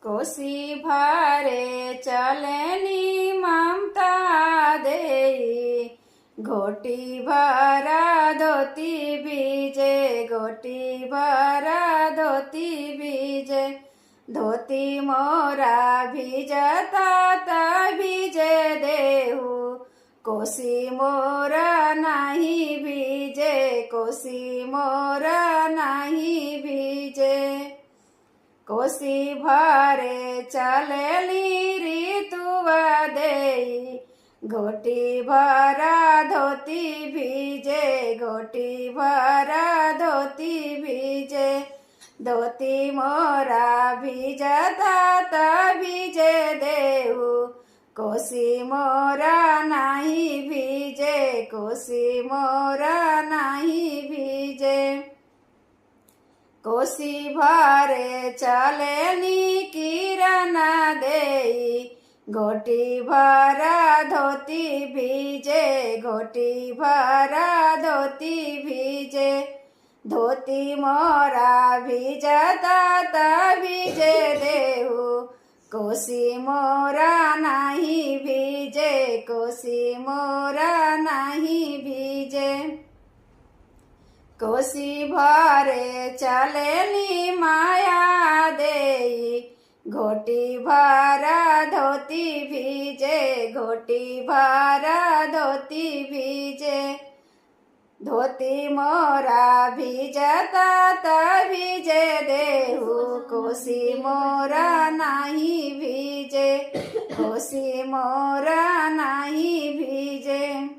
कोसी भारे चलेनी ममता देई घोटी भरा धोती बीजे घोटी भरा धोती बीजे धोती मोरा भीजता ता भीजे देहू कोसी मोरा नाही भीजे कोसी मोरा नाही भीजे कोसी भारे चलेली ऋतुवा देई घोटी भरा धोती भीजे घोटी भरा धोती भीजे धोती मोरा भीजता ता भीजे देहू कोसी मोरा नाही भीजे कोसी मोरा नाही भीजे कोसी भारे चलेनी किरणा देई घोटी भरा धोती भीजे घोटी भरा धोती भीजे धोती मोरा भीजता ता भीजे देहू कोसी मोरा नाही भीजे कोसी मोरा नाही भीजे कोसी भारे चलेली माया देई घोटी भरा धोती भीजे घोटी भरा धोती भीजे धोती मोरा भीजता ता भीजे देहू कोसी मोरा नाही भीजे कोसी मोरा नाही भीजे।